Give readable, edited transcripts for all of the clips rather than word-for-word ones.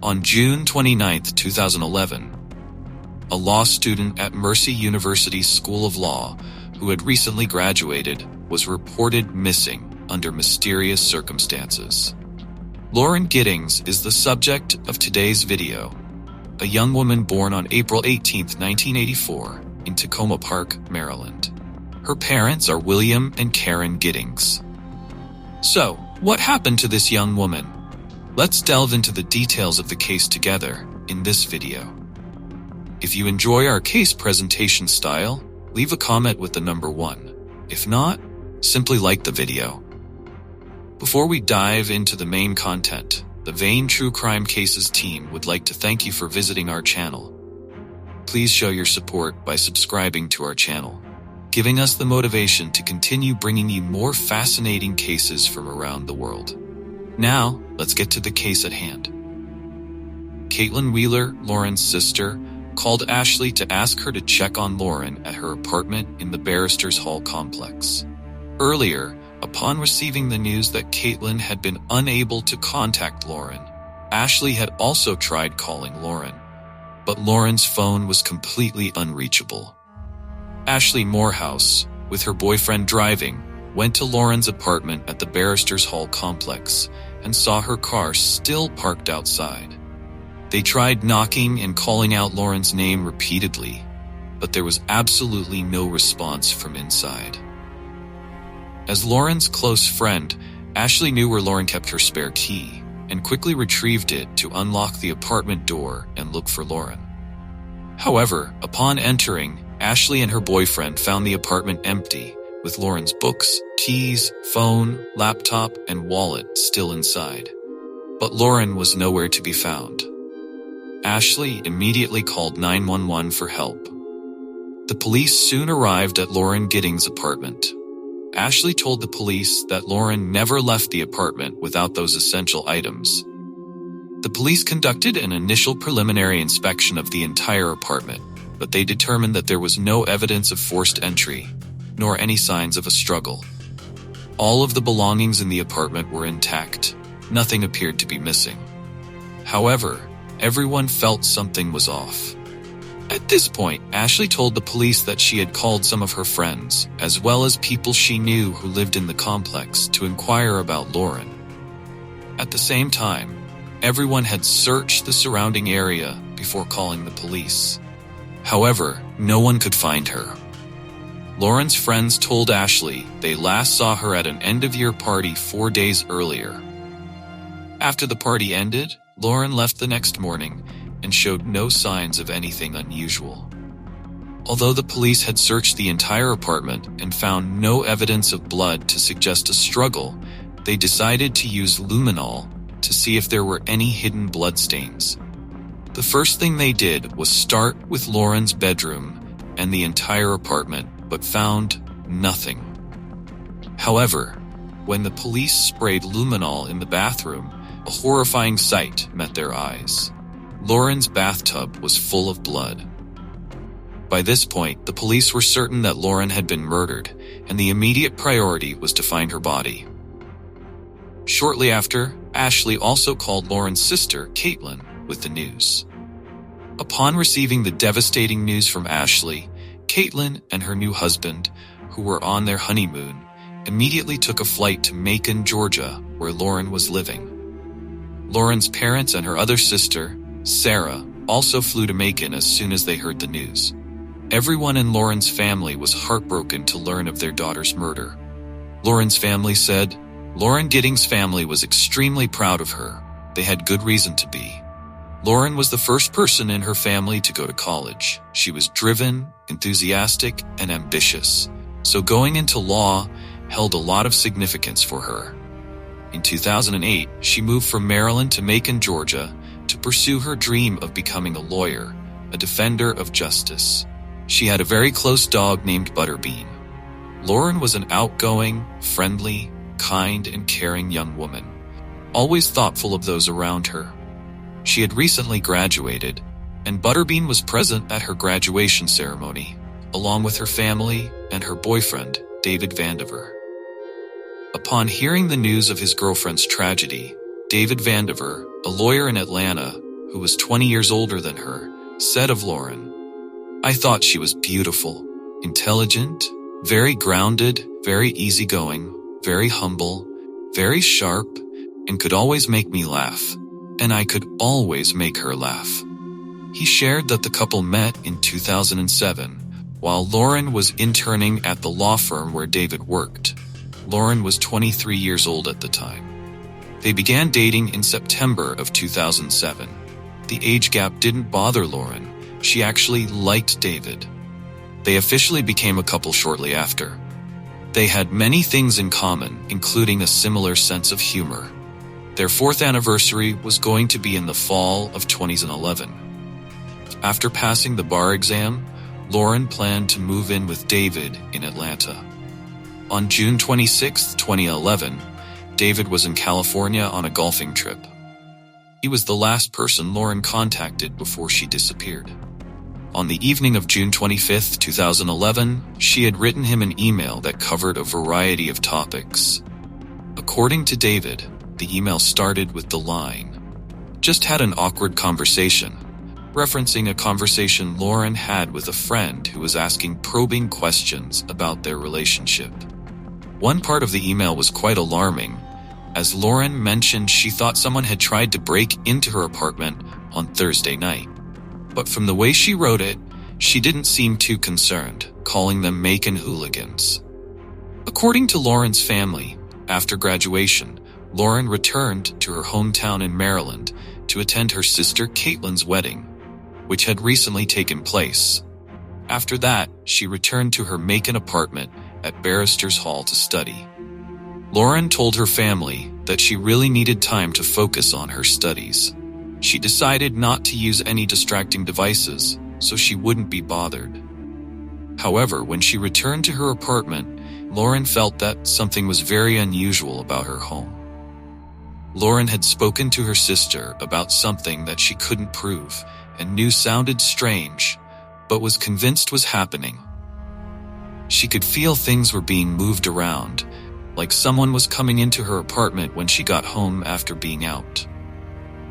On June 29, 2011, a law student at Mercy University's School of Law, who had recently graduated, was reported missing under mysterious circumstances. Lauren Giddings is the subject of today's video, a young woman born on April 18, 1984, in Tacoma Park, Maryland. Her parents are William and Karen Giddings. So, what happened to this young woman? Let's delve into the details of the case together in this video. If you enjoy our case presentation style, leave a comment with the number 1. If not, simply like the video. Before we dive into the main content, the Vane True Crime Cases team would like to thank you for visiting our channel. Please show your support by subscribing to our channel, giving us the motivation to continue bringing you more fascinating cases from around the world. Now, let's get to the case at hand. Caitlin Wheeler, Lauren's sister, called Ashley to ask her to check on Lauren at her apartment in the Barristers Hall complex. Earlier, upon receiving the news that Caitlin had been unable to contact Lauren, Ashley had also tried calling Lauren, but Lauren's phone was completely unreachable. Ashley Morehouse, with her boyfriend driving, went to Lauren's apartment at the Barristers Hall complex and saw her car still parked outside. They tried knocking and calling out Lauren's name repeatedly, but there was absolutely no response from inside. As Lauren's close friend, Ashley knew where Lauren kept her spare key and quickly retrieved it to unlock the apartment door and look for Lauren. However, upon entering, Ashley and her boyfriend found the apartment empty, with Lauren's books, keys, phone, laptop, and wallet still inside. But Lauren was nowhere to be found. Ashley immediately called 911 for help. The police soon arrived at Lauren Giddings' apartment. Ashley told the police that Lauren never left the apartment without those essential items. The police conducted an initial preliminary inspection of the entire apartment, but they determined that there was no evidence of forced entry, nor any signs of a struggle. All of the belongings in the apartment were intact. Nothing appeared to be missing. However, everyone felt something was off. At this point, Ashley told the police that she had called some of her friends, as well as people she knew who lived in the complex, to inquire about Lauren. At the same time, everyone had searched the surrounding area before calling the police. However, no one could find her. Lauren's friends told Ashley they last saw her at an end-of-year party 4 days earlier. After the party ended, Lauren left the next morning and showed no signs of anything unusual. Although the police had searched the entire apartment and found no evidence of blood to suggest a struggle, they decided to use luminol to see if there were any hidden bloodstains. The first thing they did was start with Lauren's bedroom and the entire apartment, but found nothing. However, when the police sprayed luminol in the bathroom, a horrifying sight met their eyes. Lauren's bathtub was full of blood. By this point, the police were certain that Lauren had been murdered, and the immediate priority was to find her body. Shortly after, Ashley also called Lauren's sister, Caitlin, with the news. Upon receiving the devastating news from Ashley, Caitlin and her new husband, who were on their honeymoon, immediately took a flight to Macon, Georgia, where Lauren was living. Lauren's parents and her other sister, Sarah, also flew to Macon as soon as they heard the news. Everyone in Lauren's family was heartbroken to learn of their daughter's murder. Lauren's family said, Lauren Giddings' family was extremely proud of her. They had good reason to be. Lauren was the first person in her family to go to college. She was driven, enthusiastic, and ambitious, so going into law held a lot of significance for her. In 2008, she moved from Maryland to Macon, Georgia, to pursue her dream of becoming a lawyer, a defender of justice. She had a very close dog named Butterbean. Lauren was an outgoing, friendly, kind, and caring young woman, always thoughtful of those around her. She had recently graduated, and Butterbean was present at her graduation ceremony, along with her family and her boyfriend, David Vandiver. Upon hearing the news of his girlfriend's tragedy, David Vandiver, a lawyer in Atlanta, who was 20 years older than her, said of Lauren, "I thought she was beautiful, intelligent, very grounded, very easygoing, very humble, very sharp, and could always make me laugh, and I could always make her laugh." He shared that the couple met in 2007, while Lauren was interning at the law firm where David worked. Lauren was 23 years old at the time. They began dating in September of 2007. The age gap didn't bother Lauren. She actually liked David. They officially became a couple shortly after. They had many things in common, including a similar sense of humor. Their 4th anniversary was going to be in the fall of 2011. After passing the bar exam, Lauren planned to move in with David in Atlanta. On June 26, 2011, David was in California on a golfing trip. He was the last person Lauren contacted before she disappeared. On the evening of June 25, 2011, she had written him an email that covered a variety of topics. According to David, the email started with the line, "Just had an awkward conversation," referencing a conversation Lauren had with a friend who was asking probing questions about their relationship. One part of the email was quite alarming, as Lauren mentioned she thought someone had tried to break into her apartment on Thursday night. But from the way she wrote it, she didn't seem too concerned, calling them Macon hooligans. According to Lauren's family, after graduation, Lauren returned to her hometown in Maryland to attend her sister Caitlin's wedding, which had recently taken place. After that, she returned to her Macon apartment at Barrister's Hall to study. Lauren told her family that she really needed time to focus on her studies. She decided not to use any distracting devices so she wouldn't be bothered. However, when she returned to her apartment, Lauren felt that something was very unusual about her home. Lauren had spoken to her sister about something that she couldn't prove and knew sounded strange, but was convinced was happening. She could feel things were being moved around, like someone was coming into her apartment when she got home after being out.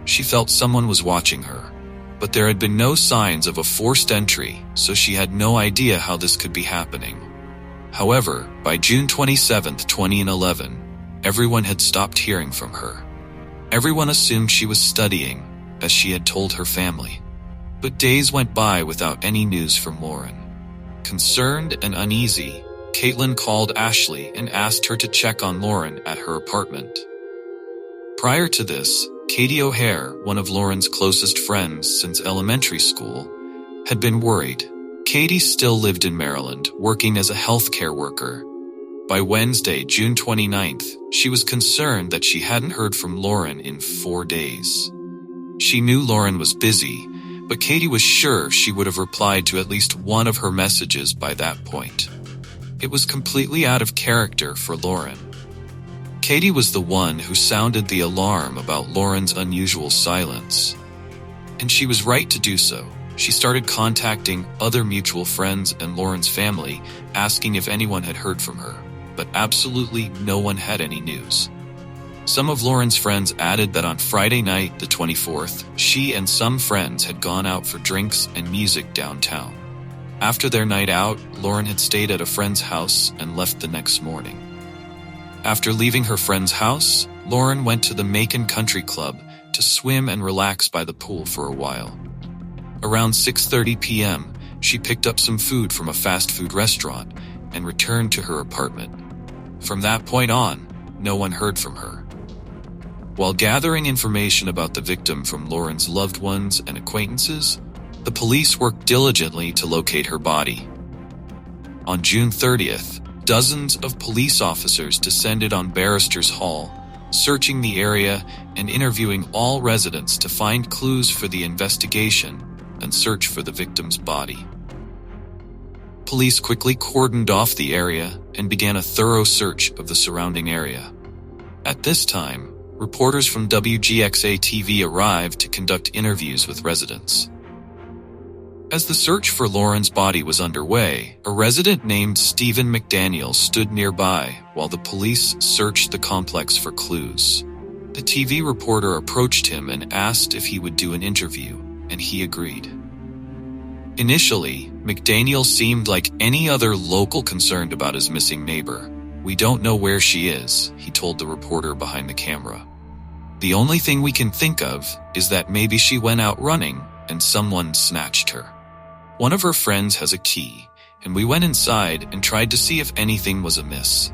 She felt someone was watching her, but there had been no signs of a forced entry, so she had no idea how this could be happening. However, by June 27, 2011, everyone had stopped hearing from her. Everyone assumed she was studying, as she had told her family. But days went by without any news from Lauren. Concerned and uneasy, Caitlin called Ashley and asked her to check on Lauren at her apartment. Prior to this, Katie O'Hare, one of Lauren's closest friends since elementary school, had been worried. Katie still lived in Maryland, working as a healthcare worker. By Wednesday, June 29th, she was concerned that she hadn't heard from Lauren in 4 days. She knew Lauren was busy, but Katie was sure she would have replied to at least one of her messages by that point. It was completely out of character for Lauren. Katie was the one who sounded the alarm about Lauren's unusual silence. And she was right to do so. She started contacting other mutual friends and Lauren's family, asking if anyone had heard from her, but absolutely no one had any news. Some of Lauren's friends added that on Friday night, the 24th, she and some friends had gone out for drinks and music downtown. After their night out, Lauren had stayed at a friend's house and left the next morning. After leaving her friend's house, Lauren went to the Macon Country Club to swim and relax by the pool for a while. Around 6:30 p.m., she picked up some food from a fast food restaurant and returned to her apartment. From that point on, no one heard from her. While gathering information about the victim from Lauren's loved ones and acquaintances, the police worked diligently to locate her body. On June 30th, dozens of police officers descended on Barrister's Hall, searching the area and interviewing all residents to find clues for the investigation and search for the victim's body. Police quickly cordoned off the area and began a thorough search of the surrounding area. At this time, reporters from WGXA-TV arrived to conduct interviews with residents. As the search for Lauren's body was underway, a resident named Stephen McDaniel stood nearby while the police searched the complex for clues. The TV reporter approached him and asked if he would do an interview, and he agreed. Initially, McDaniel seemed like any other local concerned about his missing neighbor. "We don't know where she is," he told the reporter behind the camera. "The only thing we can think of is that maybe she went out running and someone snatched her. One of her friends has a key, and we went inside and tried to see if anything was amiss.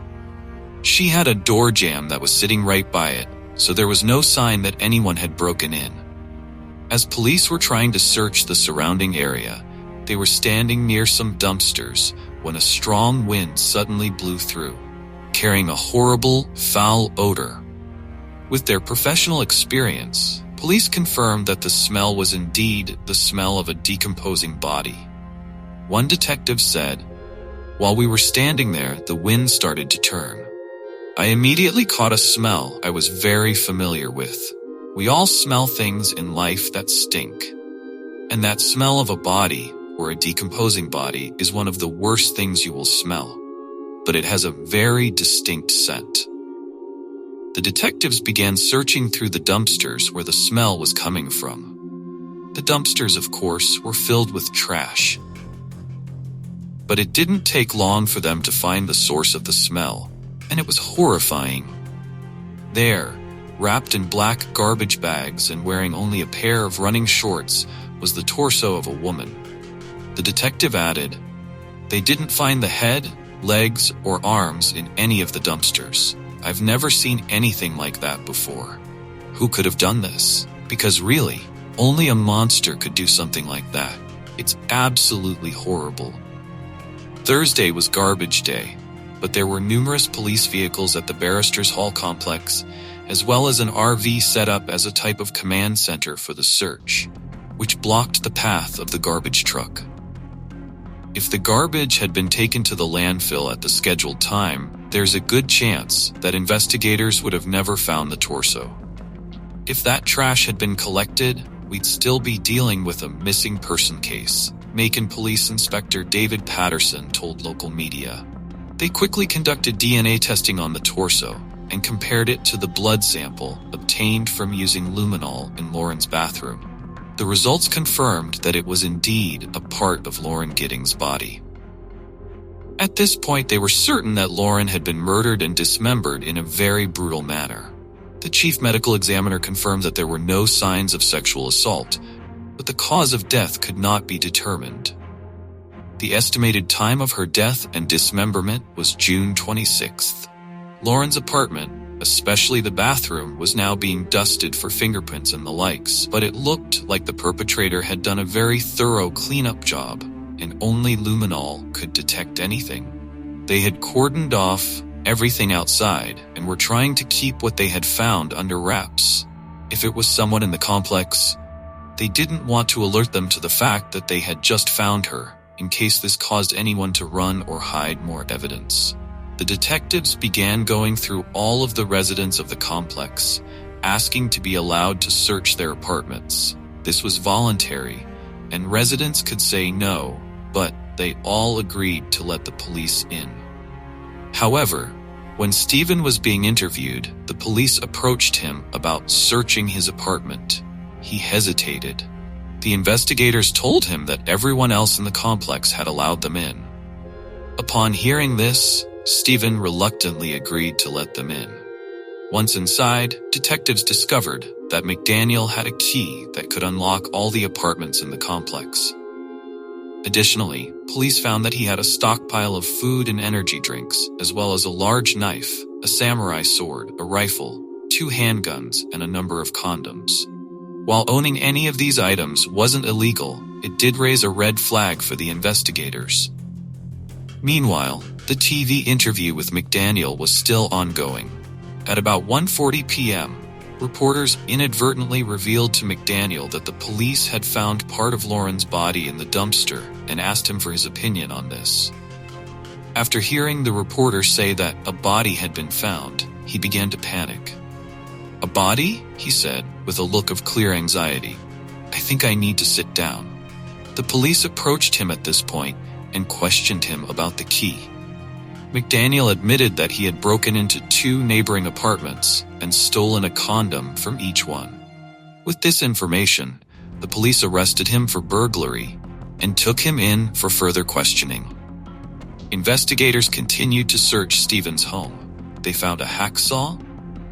She had a door jamb that was sitting right by it, so there was no sign that anyone had broken in. As police were trying to search the surrounding area, they were standing near some dumpsters when a strong wind suddenly blew through, carrying a horrible, foul odor. With their professional experience, police confirmed that the smell was indeed the smell of a decomposing body. One detective said, "While we were standing there, the wind started to turn. I immediately caught a smell I was very familiar with. We all smell things in life that stink. And that smell of a body, or a decomposing body, is one of the worst things you will smell. But it has a very distinct scent." The detectives began searching through the dumpsters where the smell was coming from. The dumpsters, of course, were filled with trash. But it didn't take long for them to find the source of the smell, and it was horrifying. There, wrapped in black garbage bags and wearing only a pair of running shorts, was the torso of a woman. The detective added, "They didn't find the head, legs, or arms in any of the dumpsters. I've never seen anything like that before. Who could have done this? Because really, only a monster could do something like that. It's absolutely horrible." Thursday was garbage day, but there were numerous police vehicles at the Barristers Hall complex, as well as an RV set up as a type of command center for the search, which blocked the path of the garbage truck. If the garbage had been taken to the landfill at the scheduled time, there's a good chance that investigators would have never found the torso. If that trash had been collected, we'd still be dealing with a missing person case, Macon Police Inspector David Patterson told local media. They quickly conducted DNA testing on the torso and compared it to the blood sample obtained from using luminol in Lauren's bathroom. The results confirmed that it was indeed a part of Lauren Giddings' body. At this point, they were certain that Lauren had been murdered and dismembered in a very brutal manner. The chief medical examiner confirmed that there were no signs of sexual assault, but the cause of death could not be determined. The estimated time of her death and dismemberment was June 26th. Lauren's apartment, especially the bathroom, was now being dusted for fingerprints and the likes, but it looked like the perpetrator had done a very thorough cleanup job, and only luminol could detect anything. They had cordoned off everything outside and were trying to keep what they had found under wraps. If it was someone in the complex, they didn't want to alert them to the fact that they had just found her, in case this caused anyone to run or hide more evidence. The detectives began going through all of the residents of the complex, asking to be allowed to search their apartments. This was voluntary, and residents could say no, but they all agreed to let the police in. However, when Stephen was being interviewed, the police approached him about searching his apartment. He hesitated. The investigators told him that everyone else in the complex had allowed them in. Upon hearing this, Stephen reluctantly agreed to let them in. Once inside, detectives discovered that McDaniel had a key that could unlock all the apartments in the complex. Additionally, police found that he had a stockpile of food and energy drinks, as well as a large knife, a samurai sword, a rifle, 2 handguns, and a number of condoms. While owning any of these items wasn't illegal, it did raise a red flag for the investigators. Meanwhile, the TV interview with McDaniel was still ongoing. At about 1:40 p.m., reporters inadvertently revealed to McDaniel that the police had found part of Lauren's body in the dumpster and asked him for his opinion on this. After hearing the reporter say that a body had been found, he began to panic. "A body?" he said, with a look of clear anxiety. "I think I need to sit down." The police approached him at this point and questioned him about the key. McDaniel admitted that he had broken into 2 neighboring apartments and stolen a condom from each one. With this information, the police arrested him for burglary and took him in for further questioning. Investigators continued to search Stephen's home. They found a hacksaw,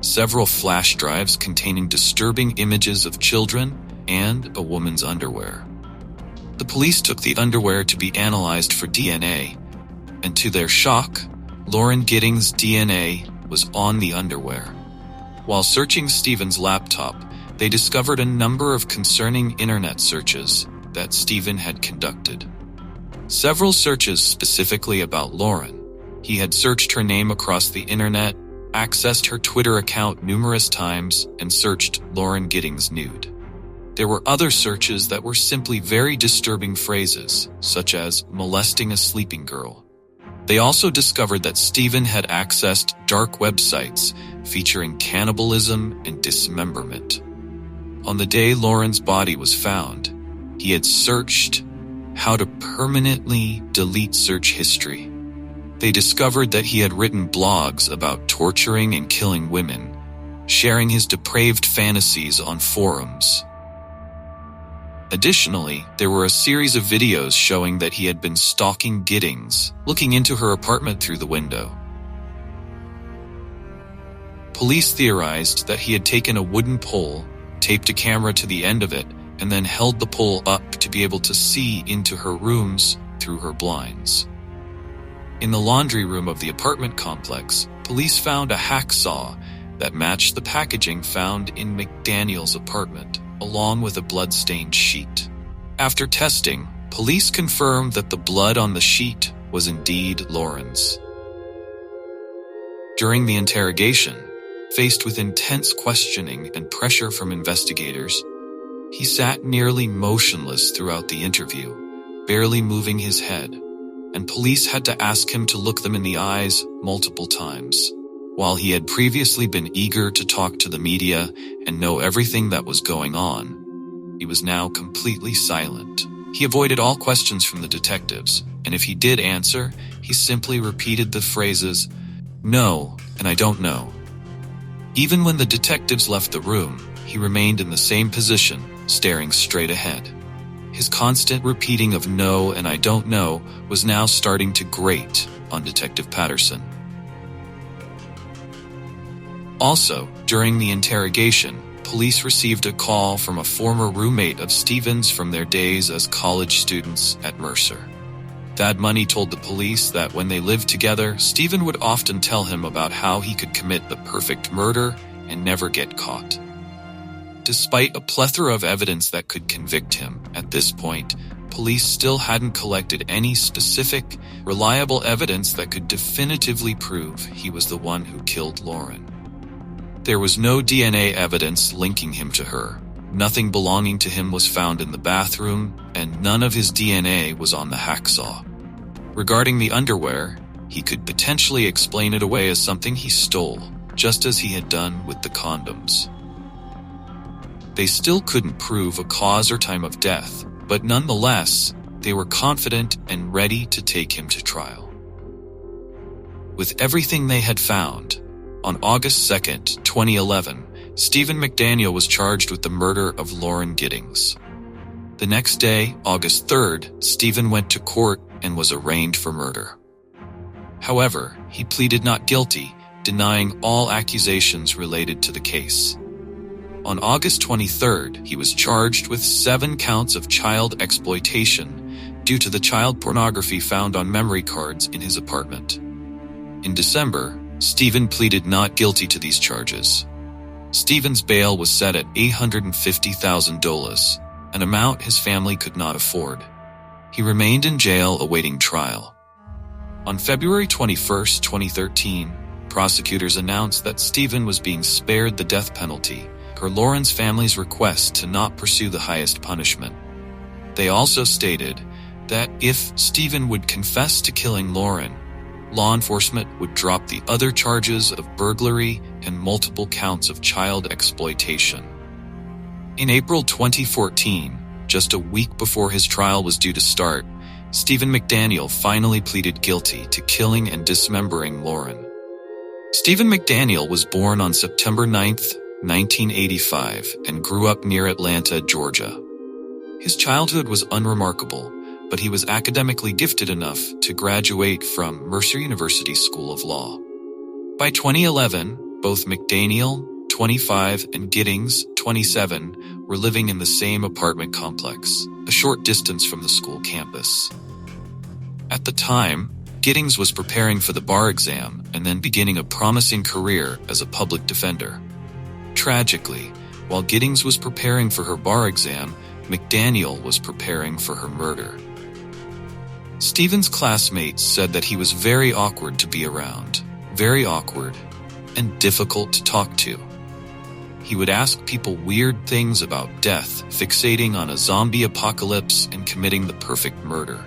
several flash drives containing disturbing images of children, and a woman's underwear. The police took the underwear to be analyzed for DNA, and to their shock, Lauren Giddings' DNA was on the underwear. While searching Stephen's laptop, they discovered a number of concerning internet searches that Stephen had conducted. Several searches specifically about Lauren. He had searched her name across the internet, accessed her Twitter account numerous times, and searched Lauren Giddings nude. There were other searches that were simply very disturbing phrases, such as molesting a sleeping girl. They also discovered that Stephen had accessed dark websites featuring cannibalism and dismemberment. On the day Lauren's body was found, he had searched how to permanently delete search history. They discovered that he had written blogs about torturing and killing women, sharing his depraved fantasies on forums. Additionally, there were a series of videos showing that he had been stalking Giddings, looking into her apartment through the window. Police theorized that he had taken a wooden pole, taped a camera to the end of it, and then held the pole up to be able to see into her rooms through her blinds. In the laundry room of the apartment complex, police found a hacksaw that matched the packaging found in McDaniel's apartment, along with a blood-stained sheet. After testing, police confirmed that the blood on the sheet was indeed Lauren's. During the interrogation, faced with intense questioning and pressure from investigators, he sat nearly motionless throughout the interview, barely moving his head, and police had to ask him to look them in the eyes multiple times. While he had previously been eager to talk to the media and know everything that was going on, he was now completely silent. He avoided all questions from the detectives, and if he did answer, he simply repeated the phrases, "No, and I don't know." Even when the detectives left the room, he remained in the same position, staring straight ahead. His constant repeating of "no" and "I don't know" was now starting to grate on Detective Patterson. Also, during the interrogation, police received a call from a former roommate of Stephen's from their days as college students at Mercer. Thad Money told the police that when they lived together, Stephen would often tell him about how he could commit the perfect murder and never get caught. Despite a plethora of evidence that could convict him, at this point, police still hadn't collected any specific, reliable evidence that could definitively prove he was the one who killed Lauren. There was no DNA evidence linking him to her. Nothing belonging to him was found in the bathroom, and none of his DNA was on the hacksaw. Regarding the underwear, he could potentially explain it away as something he stole, just as he had done with the condoms. They still couldn't prove a cause or time of death, but nonetheless, they were confident and ready to take him to trial. With everything they had found, on August 2nd, 2011, Stephen McDaniel was charged with the murder of Lauren Giddings. The next day, August 3rd, Stephen went to court and was arraigned for murder. However, he pleaded not guilty, denying all accusations related to the case. On August 23rd, he was charged with 7 counts of child exploitation due to the child pornography found on memory cards in his apartment. In December, Stephen pleaded not guilty to these charges. Stephen's bail was set at $850,000, an amount his family could not afford. He remained in jail awaiting trial. On February 21, 2013, prosecutors announced that Stephen was being spared the death penalty per Lauren's family's request to not pursue the highest punishment. They also stated that if Stephen would confess to killing Lauren, law enforcement would drop the other charges of burglary and multiple counts of child exploitation. In April 2014, just a week before his trial was due to start, Stephen McDaniel finally pleaded guilty to killing and dismembering Lauren. Stephen McDaniel was born on September 9, 1985, and grew up near Atlanta, Georgia. His childhood was unremarkable, but he was academically gifted enough to graduate from Mercer University School of Law. By 2011, both McDaniel, 25, and Giddings, 27, were living in the same apartment complex, a short distance from the school campus. At the time, Giddings was preparing for the bar exam and then beginning a promising career as a public defender. Tragically, while Giddings was preparing for her bar exam, McDaniel was preparing for her murder. Stephen's classmates said that he was very awkward to be around, very awkward, and difficult to talk to. He would ask people weird things about death, fixating on a zombie apocalypse and committing the perfect murder.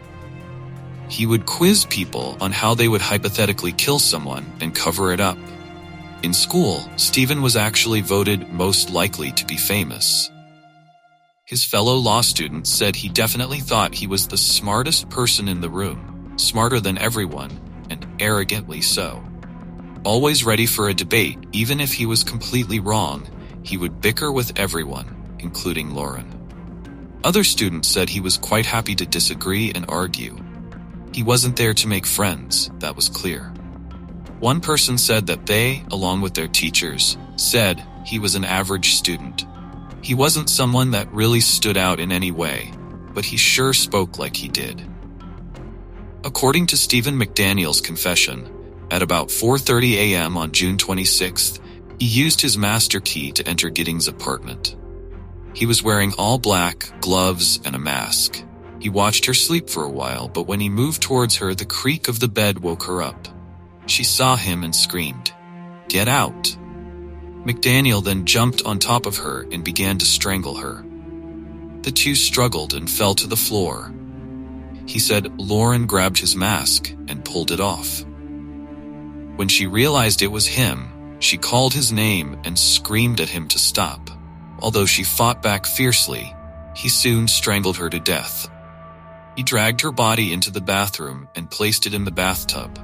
He would quiz people on how they would hypothetically kill someone and cover it up. In school, Stephen was actually voted most likely to be famous. His fellow law students said he definitely thought he was the smartest person in the room, smarter than everyone, and arrogantly so. Always ready for a debate, even if he was completely wrong, he would bicker with everyone, including Lauren. Other students said he was quite happy to disagree and argue. He wasn't there to make friends, that was clear. One person said that they, along with their teachers, said he was an average student. He wasn't someone that really stood out in any way, but he sure spoke like he did. According to Stephen McDaniel's confession, at about 4:30 a.m. on June 26th, he used his master key to enter Giddings' apartment. He was wearing all black, gloves, and a mask. He watched her sleep for a while, but when he moved towards her, the creak of the bed woke her up. She saw him and screamed, "Get out!" McDaniel then jumped on top of her and began to strangle her. The two struggled and fell to the floor. He said Lauren grabbed his mask and pulled it off. When she realized it was him, she called his name and screamed at him to stop. Although she fought back fiercely, he soon strangled her to death. He dragged her body into the bathroom and placed it in the bathtub,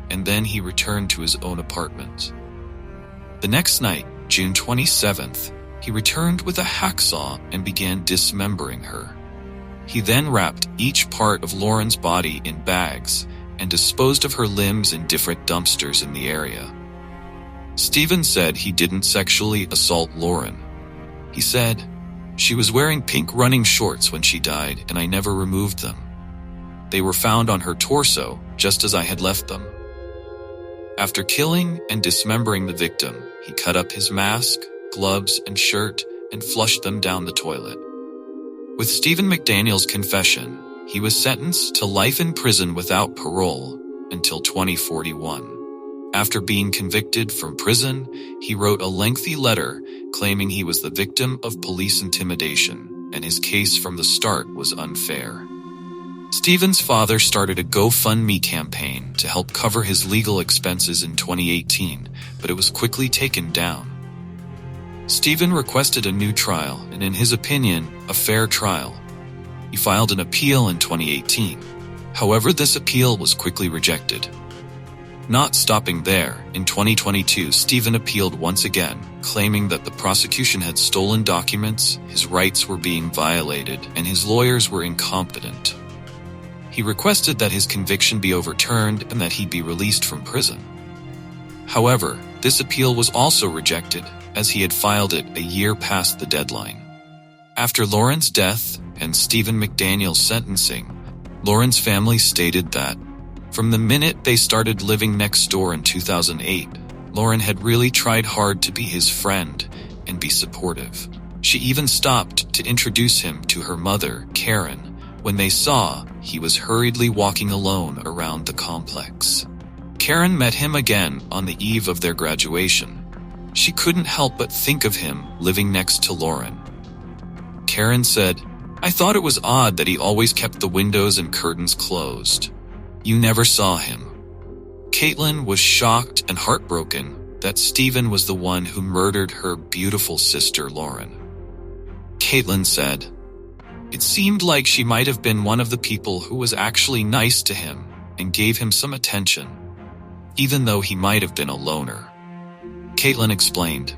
and then he returned to his own apartment. The next night, June 27th, he returned with a hacksaw and began dismembering her. He then wrapped each part of Lauren's body in bags and disposed of her limbs in different dumpsters in the area. Stephen said he didn't sexually assault Lauren. He said, "She was wearing pink running shorts when she died, and I never removed them. They were found on her torso, just as I had left them." After killing and dismembering the victim, he cut up his mask, gloves, and shirt and flushed them down the toilet. With Stephen McDaniel's confession, he was sentenced to life in prison without parole until 2041. After being convicted from prison, he wrote a lengthy letter claiming he was the victim of police intimidation and his case from the start was unfair. Stephen's father started a GoFundMe campaign to help cover his legal expenses in 2018, but it was quickly taken down. Stephen requested a new trial and, in his opinion, a fair trial. He filed an appeal in 2018. However, this appeal was quickly rejected. Not stopping there, in 2022, Stephen appealed once again, claiming that the prosecution had stolen documents, his rights were being violated, and his lawyers were incompetent. He requested that his conviction be overturned and that he be released from prison. However, this appeal was also rejected, as he had filed it a year past the deadline. After Lauren's death and Stephen McDaniel's sentencing, Lauren's family stated that, from the minute they started living next door in 2008, Lauren had really tried hard to be his friend and be supportive. She even stopped to introduce him to her mother, Karen, when they saw he was hurriedly walking alone around the complex. Karen met him again on the eve of their graduation. She couldn't help but think of him living next to Lauren. Karen said, "I thought it was odd that he always kept the windows and curtains closed. You never saw him." Caitlin was shocked and heartbroken that Stephen was the one who murdered her beautiful sister Lauren. Caitlin said, It seemed like she might have been one of the people who was actually nice to him and gave him some attention, even though he might have been a loner. Caitlin explained,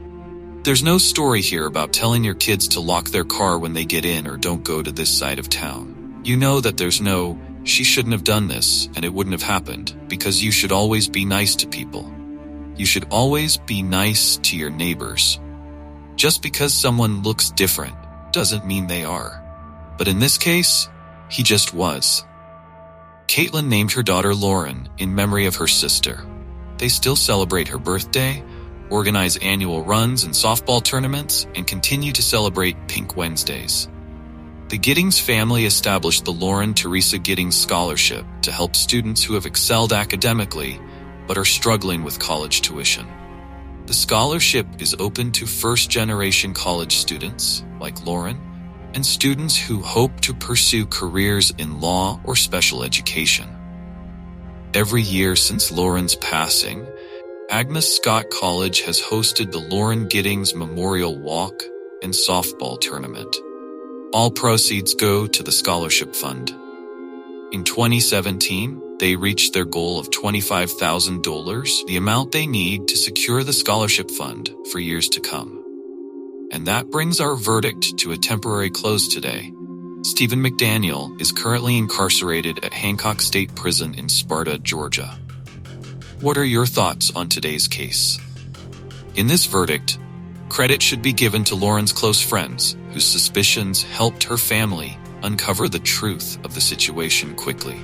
"There's no story here about telling your kids to lock their car when they get in or don't go to this side of town. You know that there's no, she shouldn't have done this and it wouldn't have happened, because you should always be nice to people. You should always be nice to your neighbors. Just because someone looks different doesn't mean they are. But in this case, he just was." Caitlin named her daughter Lauren in memory of her sister. They still celebrate her birthday, organize annual runs and softball tournaments, and continue to celebrate Pink Wednesdays. The Giddings family established the Lauren Teresa Giddings Scholarship to help students who have excelled academically but are struggling with college tuition. The scholarship is open to first-generation college students, like Lauren, and students who hope to pursue careers in law or special education. Every year since Lauren's passing, Agnes Scott College has hosted the Lauren Giddings Memorial Walk and Softball Tournament. All proceeds go to the scholarship fund. In 2017, they reached their goal of $25,000, the amount they need to secure the scholarship fund for years to come. And that brings our verdict to a temporary close today. Stephen McDaniel is currently incarcerated at Hancock State Prison in Sparta, Georgia. What are your thoughts on today's case? In this verdict, credit should be given to Lauren's close friends, whose suspicions helped her family uncover the truth of the situation quickly.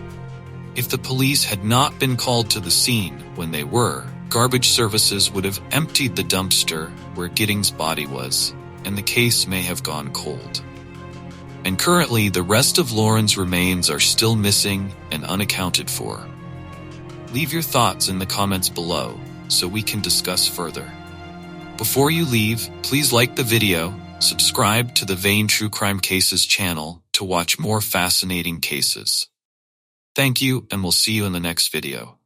If the police had not been called to the scene when they were, garbage services would have emptied the dumpster where Giddings' body was, and the case may have gone cold. And currently, the rest of Lauren's remains are still missing and unaccounted for. Leave your thoughts in the comments below so we can discuss further. Before you leave, please like the video, subscribe to the Vane True Crime Cases channel to watch more fascinating cases. Thank you, and we'll see you in the next video.